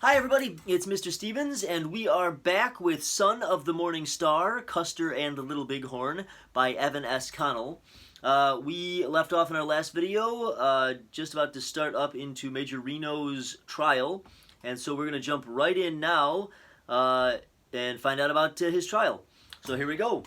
Hi everybody, it's Mr. Stevens, and we are back with Son of the Morning Star, Custer and the Little Bighorn by Evan S. Connell. We left off in our last video, just about to start up into Major Reno's trial, and so we're going to jump right in now and find out about his trial. So here we go.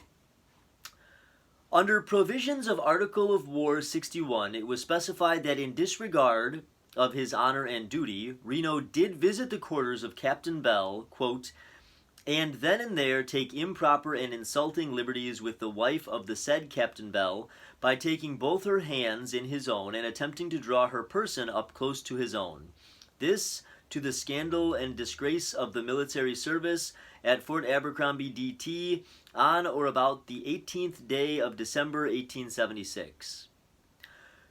Under provisions of Article of War 61, it was specified that in disregard of his honor and duty, Reno did visit the quarters of Captain Bell, quote, and then and there take improper and insulting liberties with the wife of the said Captain Bell, by taking both her hands in his own and attempting to draw her person up close to his own. This to the scandal and disgrace of the military service at Fort Abercrombie, D.T., on or about the 18th day of December, 1876.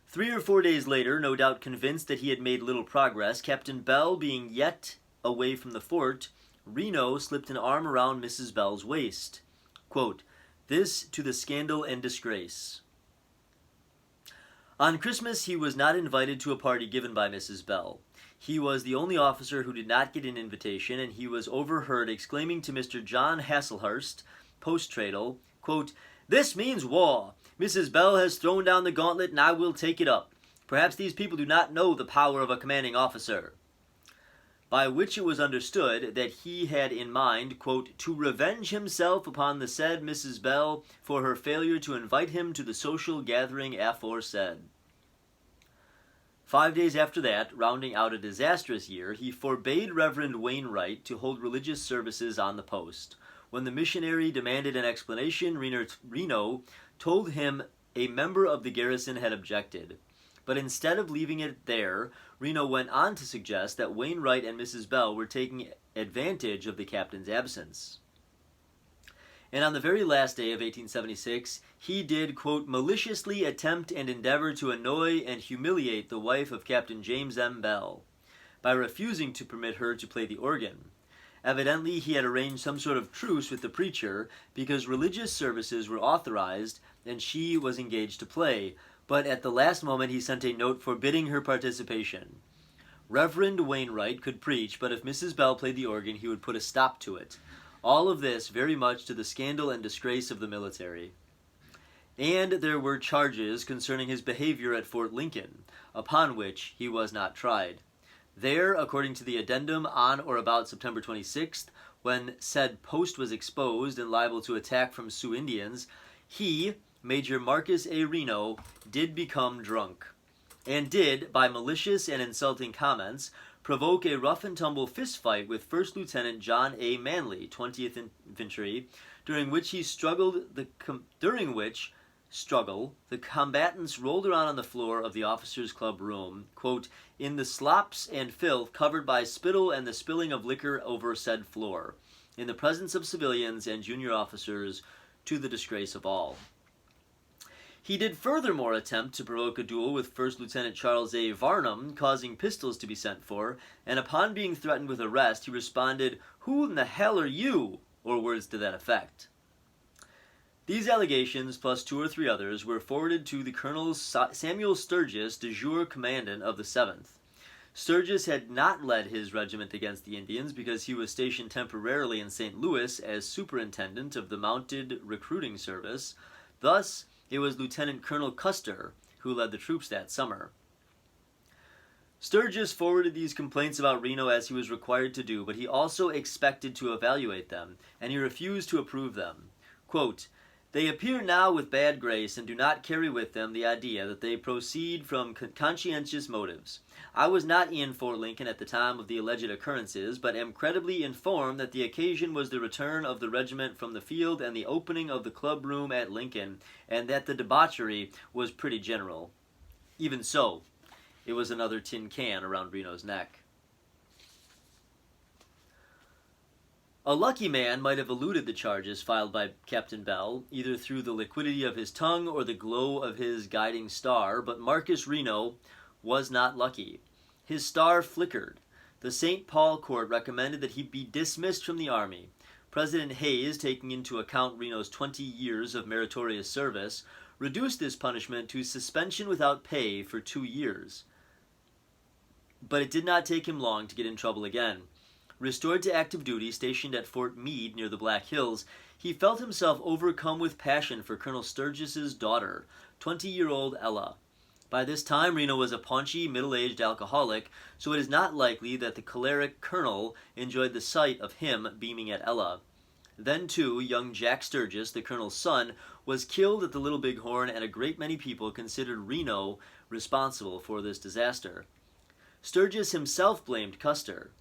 3 or 4 days later, no doubt convinced that he had made little progress, Captain Bell being yet away from the fort, Reno slipped an arm around Mrs. Bell's waist. Quote, this to the scandal and disgrace. On Christmas, he was not invited to a party given by Mrs. Bell. He was the only officer who did not get an invitation, and he was overheard exclaiming to Mr. John Hasselhurst, post-tradal, quote, this means war. Mrs. Bell has thrown down the gauntlet, and I will take it up. Perhaps these people do not know the power of a commanding officer. By which it was understood that he had in mind, quote, to revenge himself upon the said Mrs. Bell for her failure to invite him to the social gathering aforesaid. 5 days after that, rounding out a disastrous year, he forbade Reverend Wainwright to hold religious services on the post. When the missionary demanded an explanation, Reno told him a member of the garrison had objected. But instead of leaving it there, Reno went on to suggest that Wainwright and Mrs. Bell were taking advantage of the captain's absence. And on the very last day of 1876, he did, quote, maliciously attempt and endeavor to annoy and humiliate the wife of Captain James M. Bell by refusing to permit her to play the organ. Evidently, he had arranged some sort of truce with the preacher because religious services were authorized and she was engaged to play, but at the last moment he sent a note forbidding her participation. Reverend Wainwright could preach, but if Mrs. Bell played the organ, he would put a stop to it. All of this very much to the scandal and disgrace of the military. And there were charges concerning his behavior at Fort Lincoln, upon which he was not tried. There, according to the addendum on or about September 26th, when said post was exposed and liable to attack from Sioux Indians, he, Major Marcus A. Reno, did become drunk, and did, by malicious and insulting comments, provoke a rough-and-tumble fist-fight with First Lieutenant John A. Manley, 20th Infantry, during which the combatants rolled around on the floor of the officers' club room, quote, in the slops and filth covered by spittle and the spilling of liquor over said floor, in the presence of civilians and junior officers, to the disgrace of all. He did furthermore attempt to provoke a duel with First Lieutenant Charles A. Varnum, causing pistols to be sent for, and upon being threatened with arrest, he responded, who in the hell are you? Or words to that effect. These allegations, plus 2 or 3 others, were forwarded to the Colonel Samuel Sturgis, de jure commandant of the 7th. Sturgis had not led his regiment against the Indians because he was stationed temporarily in St. Louis as superintendent of the mounted recruiting service. Thus, it was Lieutenant Colonel Custer who led the troops that summer. Sturgis forwarded these complaints about Reno as he was required to do, but he also expected to evaluate them, and he refused to approve them. Quote, they appear now with bad grace and do not carry with them the idea that they proceed from conscientious motives. I was not in Fort Lincoln at the time of the alleged occurrences, but am credibly informed that the occasion was the return of the regiment from the field and the opening of the club room at Lincoln, and that the debauchery was pretty general. Even so, it was another tin can around Reno's neck. A lucky man might have eluded the charges filed by Captain Bell, either through the liquidity of his tongue or the glow of his guiding star, but Marcus Reno was not lucky. His star flickered. The St. Paul court recommended that he be dismissed from the army. President Hayes, taking into account Reno's 20 years of meritorious service, reduced this punishment to suspension without pay for 2 years. But it did not take him long to get in trouble again. Restored to active duty, stationed at Fort Meade near the Black Hills, he felt himself overcome with passion for Colonel Sturgis's daughter, 20-year-old Ella. By this time, Reno was a paunchy, middle-aged alcoholic, so it is not likely that the choleric colonel enjoyed the sight of him beaming at Ella. Then, too, young Jack Sturgis, the colonel's son, was killed at the Little Bighorn, and a great many people considered Reno responsible for this disaster. Sturgis himself blamed Custer.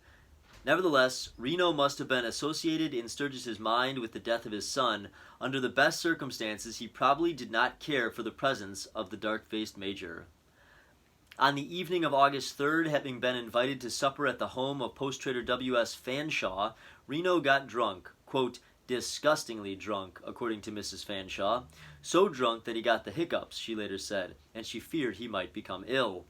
Nevertheless, Reno must have been associated in Sturgis's mind with the death of his son. Under the best circumstances, he probably did not care for the presence of the dark-faced major. On the evening of August 3rd, having been invited to supper at the home of post-trader W.S. Fanshawe, Reno got drunk, quote, disgustingly drunk, according to Mrs. Fanshawe, so drunk that he got the hiccups, she later said, and she feared he might become ill.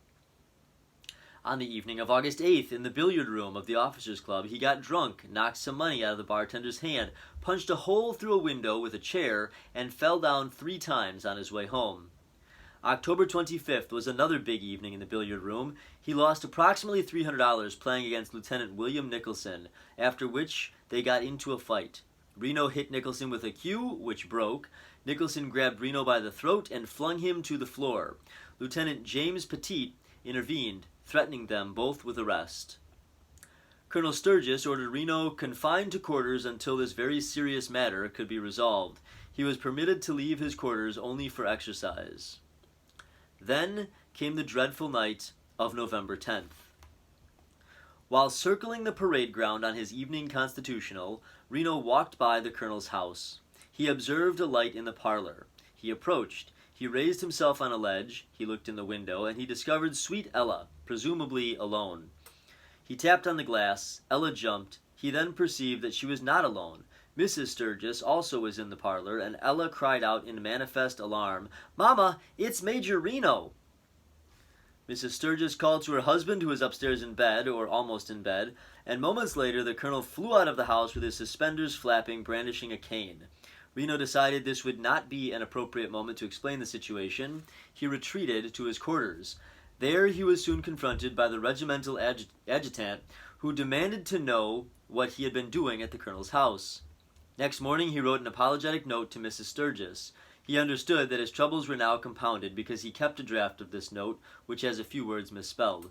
On the evening of August 8th, in the billiard room of the Officers' Club, he got drunk, knocked some money out of the bartender's hand, punched a hole through a window with a chair, and fell down 3 times on his way home. October 25th was another big evening in the billiard room. He lost approximately $300 playing against Lieutenant William Nicholson, after which they got into a fight. Reno hit Nicholson with a cue, which broke. Nicholson grabbed Reno by the throat and flung him to the floor. Lieutenant James Petit intervened, threatening them both with arrest. Colonel Sturgis ordered Reno confined to quarters until this very serious matter could be resolved. He was permitted to leave his quarters only for exercise. Then came the dreadful night of November 10th. While circling the parade ground on his evening constitutional, Reno walked by the colonel's house. He observed a light in the parlor. He approached. He raised himself on a ledge, he looked in the window, and he discovered sweet Ella, presumably alone. He tapped on the glass. Ella jumped. He then perceived that she was not alone. Mrs. Sturgis also was in the parlor, and Ella cried out in manifest alarm, "Mama, it's Major Reno!" Mrs. Sturgis called to her husband, who was upstairs in bed, or almost in bed, and moments later the colonel flew out of the house with his suspenders flapping, brandishing a cane. Reno decided this would not be an appropriate moment to explain the situation. He retreated to his quarters. There he was soon confronted by the regimental adjutant, who demanded to know what he had been doing at the colonel's house. Next morning he wrote an apologetic note to Mrs. Sturgis. He understood that his troubles were now compounded because he kept a draft of this note, which has a few words misspelled.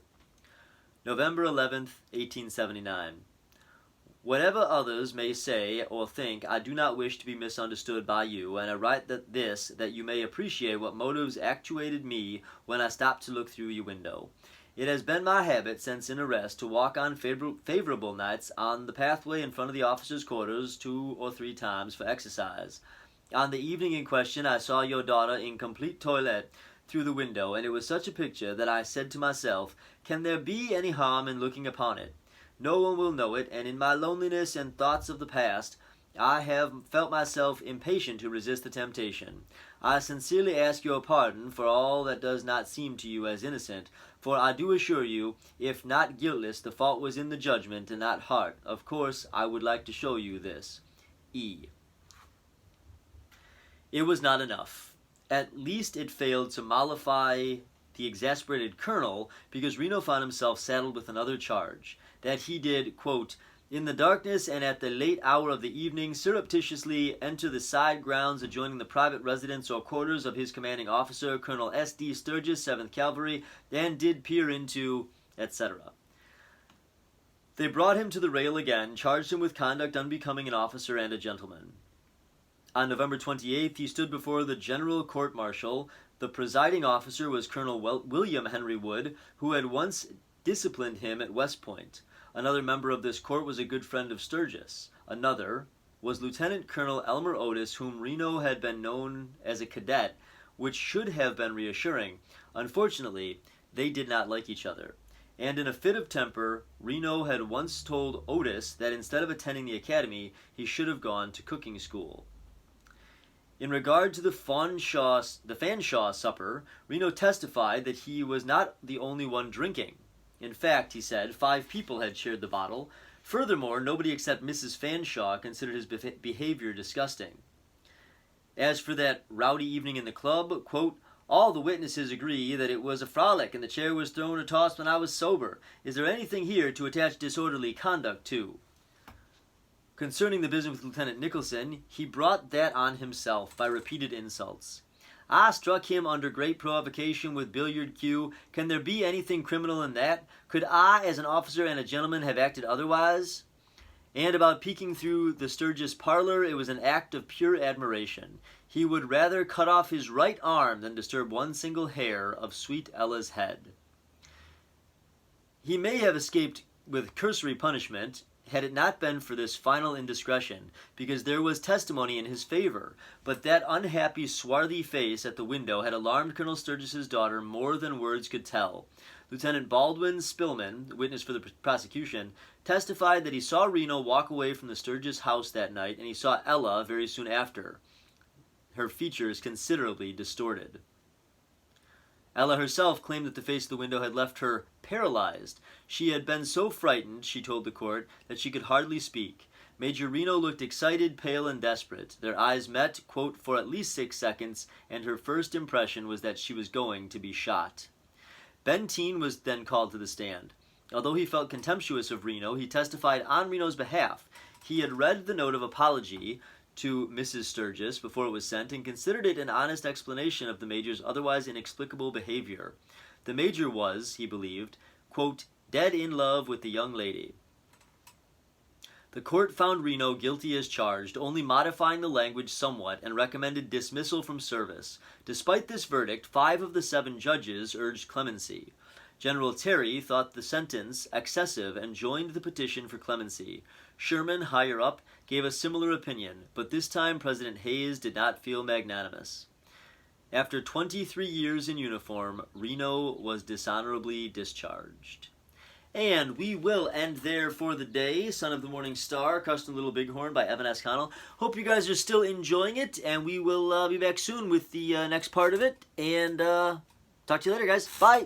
November 11th, 1879. Whatever others may say or think, I do not wish to be misunderstood by you, and I write that you may appreciate what motives actuated me when I stopped to look through your window. It has been my habit since in arrest to walk on favorable nights on the pathway in front of the officers' quarters 2 or 3 times for exercise. On the evening in question I saw your daughter in complete toilette through the window, and it was such a picture that I said to myself, can there be any harm in looking upon it? No one will know it, and in my loneliness and thoughts of the past, I have felt myself impatient to resist the temptation. I sincerely ask your pardon for all that does not seem to you as innocent, for I do assure you, if not guiltless, the fault was in the judgment and not heart. Of course, I would like to show you this. E. It was not enough. At least it failed to mollify the exasperated colonel, because Reno found himself saddled with another charge, that he did, quote, in the darkness and at the late hour of the evening, surreptitiously enter the side grounds adjoining the private residence or quarters of his commanding officer, Colonel S.D. Sturgis, 7th Cavalry, and did peer into, etc. They brought him to the rail again, charged him with conduct unbecoming an officer and a gentleman. On November 28th, he stood before the General Court-Martial. The presiding officer was Colonel William Henry Wood, who had once disciplined him at West Point. Another member of this court was a good friend of Sturgis. Another was Lieutenant Colonel Elmer Otis, whom Reno had been known as a cadet, which should have been reassuring. Unfortunately, they did not like each other. And in a fit of temper, Reno had once told Otis that instead of attending the academy, he should have gone to cooking school. In regard to the Fanshawe supper, Reno testified that he was not the only one drinking. In fact, he said, 5 people had shared the bottle. Furthermore, nobody except Mrs. Fanshawe considered his behavior disgusting. As for that rowdy evening in the club, quote, all the witnesses agree that it was a frolic and the chair was thrown or tossed when I was sober. Is there anything here to attach disorderly conduct to? Concerning the business with Lieutenant Nicholson, he brought that on himself by repeated insults. I struck him under great provocation with billiard cue. Can there be anything criminal in that? Could I, as an officer and a gentleman, have acted otherwise? And about peeking through the Sturgis parlor, it was an act of pure admiration. He would rather cut off his right arm than disturb one single hair of sweet Ella's head. He may have escaped with cursory punishment, had it not been for this final indiscretion, because there was testimony in his favor, but that unhappy, swarthy face at the window had alarmed Colonel Sturgis's daughter more than words could tell. Lieutenant Baldwin Spillman, witness for the prosecution, testified that he saw Reno walk away from the Sturgis house that night, and he saw Ella very soon after, her features considerably distorted. Ella herself claimed that the face of the window had left her paralyzed. She had been so frightened, she told the court, that she could hardly speak. Major Reno looked excited, pale, and desperate. Their eyes met, quote, for at least 6 seconds, and her first impression was that she was going to be shot. Benteen was then called to the stand. Although he felt contemptuous of Reno, he testified on Reno's behalf. He had read the note of apology to Mrs. Sturgis before it was sent and considered it an honest explanation of the Major's otherwise inexplicable behavior. The Major was, he believed, quote, dead in love with the young lady. The court found Reno guilty as charged, only modifying the language somewhat, and recommended dismissal from service. Despite this verdict, 5 of the 7 judges urged clemency. General Terry thought the sentence excessive and joined the petition for clemency. Sherman, higher up, gave a similar opinion, but this time President Hayes did not feel magnanimous. After 23 years in uniform, Reno was dishonorably discharged. And we will end there for the day. Son of the Morning Star, Custom Little Bighorn by Evan S. Connell. Hope you guys are still enjoying it, and we will be back soon with the next part of it. And talk to you later, guys. Bye!